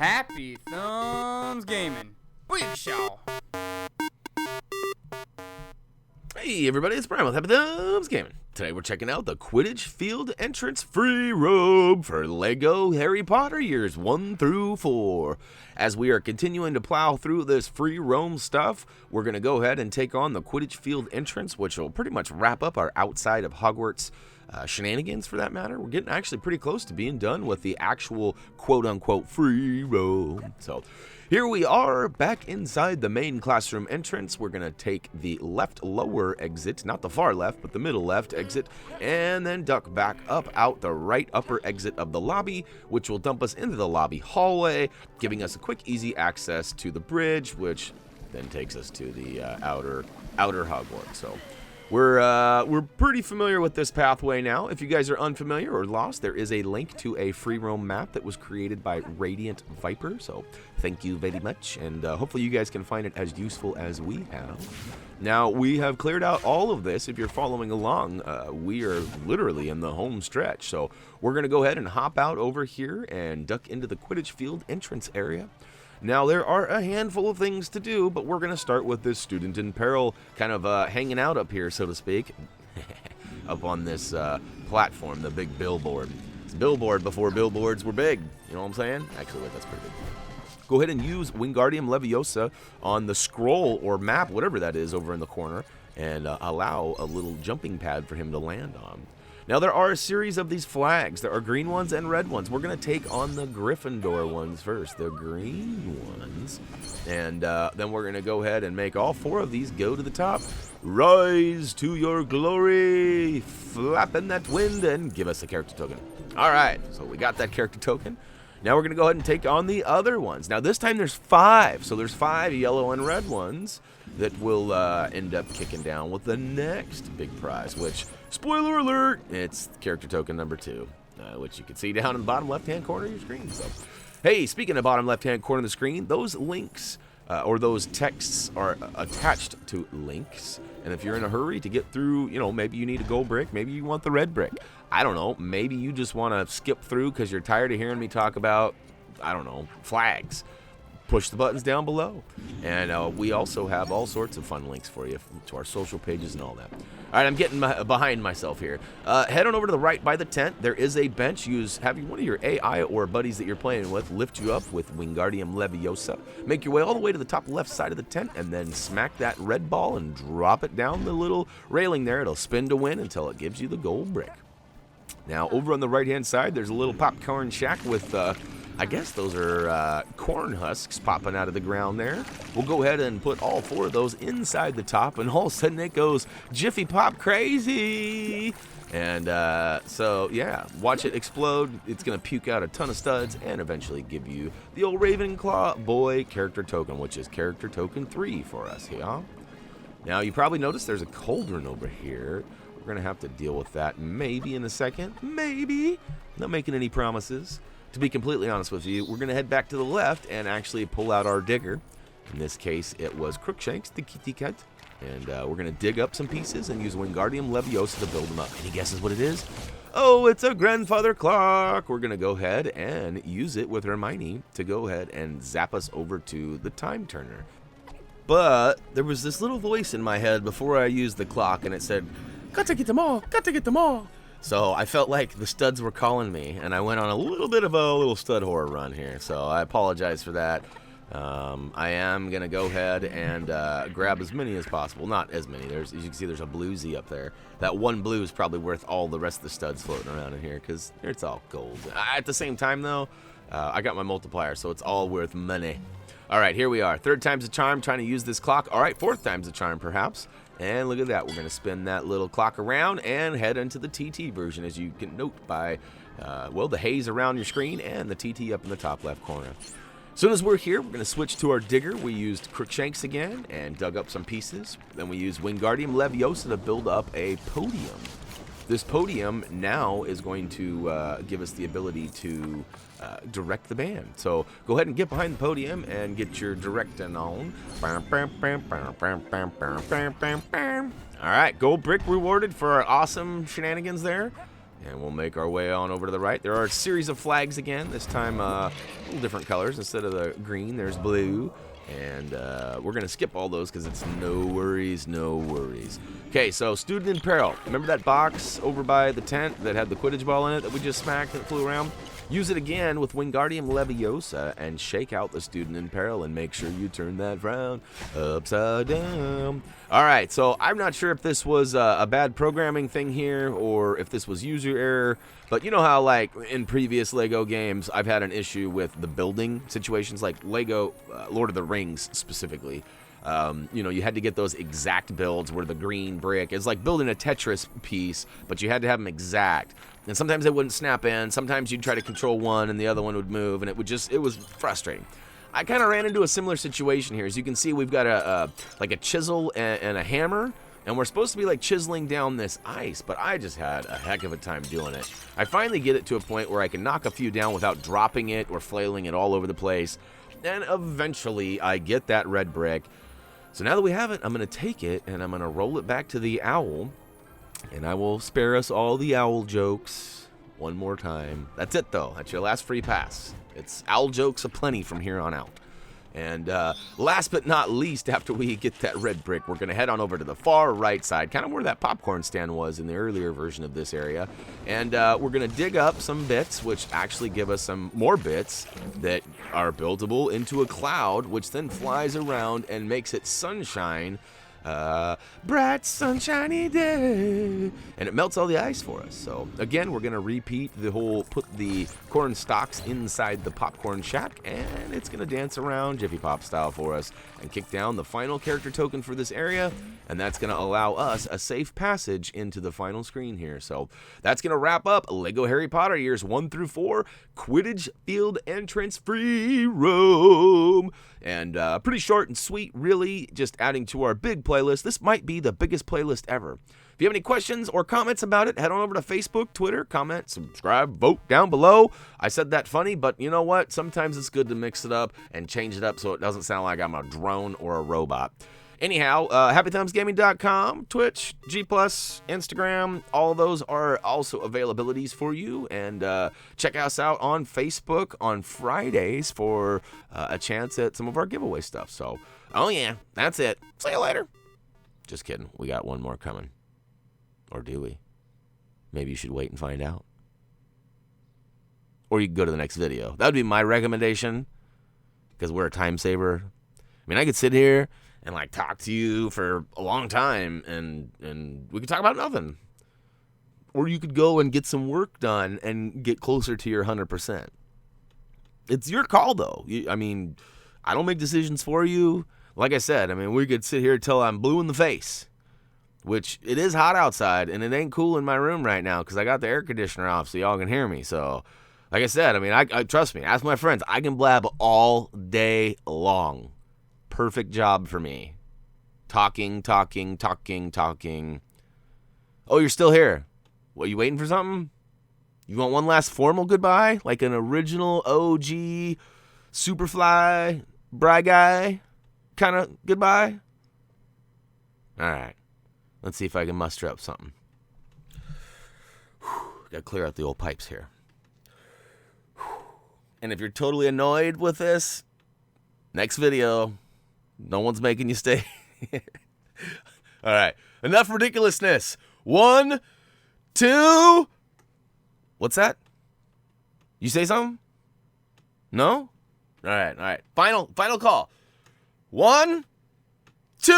Happy Thumbs Gaming. Big show. Hey everybody, it's Brian with HappyThumbsGaming. Today we're checking out the Quidditch Field Entrance Free Roam for Lego Harry Potter years 1 through 4. As we are continuing to plow through this free roam stuff, we're going to go ahead and take on the Quidditch Field Entrance, which will pretty much wrap up our outside of Hogwarts shenanigans for that matter. We're getting actually pretty close to being done with the actual quote-unquote free roam. So here we are back inside the main classroom entrance. We're going to take the left lower exit, not the far left, but the middle left exit, and then duck back up out the right upper exit of the lobby, which will dump us into the lobby hallway, giving us a quick, easy access to the bridge, which then takes us to the outer Hogwarts. So we're pretty familiar with this pathway now. If you guys are unfamiliar or lost, there is a link to a free roam map that was created by Radiant Viper. So thank you very much, and hopefully you guys can find it as useful as we have. Now, we have cleared out all of this. If you're following along, we are literally in the home stretch. So we're going to go ahead and hop out over here and duck into the Quidditch Field entrance area. Now, there are a handful of things to do, but we're going to start with this student in peril kind of hanging out up here, so to speak, up on this platform, the big billboard. It's a billboard before billboards were big, you know what I'm saying? Actually, wait, that's pretty good. Go ahead and use Wingardium Leviosa on the scroll or map, whatever that is, over in the corner, and allow a little jumping pad for him to land on. Now, there are a series of these flags. There are green ones and red ones. We're going to take on the Gryffindor ones first, the green ones. And then we're going to go ahead and make all 4 of these go to the top. Rise to your glory, flap in that wind, and give us a character token. All right, so we got that character token. Now we're going to go ahead and take on the other ones. Now, this time there's 5. So there's 5 yellow and red ones that will end up kicking down with the next big prize, which, spoiler alert, it's character token number 2, which you can see down in the bottom left-hand corner of your screen. So, hey, speaking of bottom left-hand corner of the screen, those links or those texts are attached to links. And if you're in a hurry to get through, you know, maybe you need a gold brick, maybe you want the red brick. I don't know, maybe you just want to skip through because you're tired of hearing me talk about, I don't know, flags. Push the buttons down below. And we also have all sorts of fun links for you to our social pages and all that. All right, I'm getting behind myself here. Head on over to the right by the tent. There is a bench. Having one of your AI or buddies that you're playing with lift you up with Wingardium Leviosa. Make your way all the way to the top left side of the tent and then smack that red ball and drop it down the little railing there. It'll spin to win until it gives you the gold brick. Now, over on the right-hand side, there's a little popcorn shack with, I guess those are corn husks popping out of the ground there. We'll go ahead and put all 4 of those inside the top, and all of a sudden it goes Jiffy Pop crazy. And so, yeah, watch it explode. It's going to puke out a ton of studs and eventually give you the old Ravenclaw boy character token, which is character token 3 for us here. Now, you probably noticed there's a cauldron over here. We're going to have to deal with that maybe in a second. Maybe. Not making any promises. To be completely honest with you, we're going to head back to the left and actually pull out our digger. In this case, it was Crookshanks, the kitty cat. And we're going to dig up some pieces and use Wingardium Leviosa to build them up. Any guesses what it is? Oh, it's a grandfather clock. We're going to go ahead and use it with Hermione to go ahead and zap us over to the time turner. But there was this little voice in my head before I used the clock, and it said, "Gotta get them all, gotta get them all." So I felt like the studs were calling me, and I went on a little bit of a little stud horror run here. So I apologize for that. I am going to go ahead and grab as many as possible. Not as many. As you can see, there's a bluesy up there. That one blue is probably worth all the rest of the studs floating around in here because it's all gold. At the same time, though, I got my multiplier, so it's all worth money. All right, here we are. 3rd time's a charm, trying to use this clock. All right, 4th time's a charm, perhaps. And look at that. We're going to spin that little clock around and head into the TT version, as you can note by, well, the haze around your screen and the TT up in the top left corner. As soon as we're here, we're going to switch to our digger. We used Crookshanks again and dug up some pieces. Then we used Wingardium Leviosa to build up a podium. This podium now is going to give us the ability to direct the band. So go ahead and get behind the podium and get your directing on. All right, gold brick rewarded for our awesome shenanigans there. And we'll make our way on over to the right. There are a series of flags again, this time a little different colors. Instead of the green, there's blue. And we're going to skip all those because it's no worries, no worries. Okay, so Student in Peril. Remember that box over by the tent that had the Quidditch ball in it that we just smacked and flew around? Use it again with Wingardium Leviosa and shake out the Student in Peril and make sure you turn that frown upside down. All right, so I'm not sure if this was a bad programming thing here or if this was user error, but you know how like in previous Lego games I've had an issue with the building situations, like Lego Lord of the Rings specifically. You know, you had to get those exact builds where the green brick is like building a Tetris piece, but you had to have them exact. And sometimes they wouldn't snap in. Sometimes you'd try to control one and the other one would move, and it was frustrating. I kind of ran into a similar situation here. As you can see, we've got like a chisel and a hammer, and we're supposed to be like chiseling down this ice, but I just had a heck of a time doing it. I finally get it to a point where I can knock a few down without dropping it or flailing it all over the place. And eventually I get that red brick. So now that we have it, I'm going to take it and I'm going to roll it back to the owl. And I will spare us all the owl jokes one more time. That's it, though. That's your last free pass. It's owl jokes aplenty from here on out. And last but not least, after we get that red brick, we're going to head on over to the far right side, kind of where that popcorn stand was in the earlier version of this area. And we're going to dig up some bits, which actually give us some more bits that are buildable into a cloud, which then flies around and makes it sunshine. Bright sunshiny day, and it melts all the ice for us. So again, we're gonna repeat the whole put the corn stalks inside the popcorn shack, and it's gonna dance around Jiffy Pop style for us and kick down the final character token for this area, and that's gonna allow us a safe passage into the final screen here. So that's gonna wrap up Lego Harry Potter years 1 through 4 Quidditch Field Entrance Free Roam. And pretty short and sweet, really, just adding to our big playlist. This might be the biggest playlist ever. If you have any questions or comments about it, head on over to Facebook, Twitter, comment, subscribe, vote down below. I said that funny, but you know what? Sometimes it's good to mix it up and change it up so it doesn't sound like I'm a drone or a robot. Anyhow, HappyThumbsGaming.com, Twitch, G+, Instagram, all those are also availabilities for you. And check us out on Facebook on Fridays for a chance at some of our giveaway stuff. So, oh yeah, that's it. See you later. Just kidding. We got one more coming. Or do we? Maybe you should wait and find out. Or you can go to the next video. That would be my recommendation, because we're a time saver. I mean, I could sit here and like talk to you for a long time and we could talk about nothing. Or you could go and get some work done and get closer to your 100%. It's your call, though. I mean, I don't make decisions for you. Like I said, I mean, we could sit here till I'm blue in the face, which it is hot outside and it ain't cool in my room right now because I got the air conditioner off so y'all can hear me. So like I said, I mean, I trust me, ask my friends, I can blab all day long. Perfect job for me. Talking. Oh, you're still here. What, you waiting for something? You want one last formal goodbye? Like an original OG Superfly Bry Guy kind of goodbye? Alright. Let's see if I can muster up something. Gotta clear out the old pipes here. And if you're totally annoyed with this, next video. No one's making you stay. All right. Enough ridiculousness. 1, 2. What's that? You say something? No? All right. Final call. 1, 2.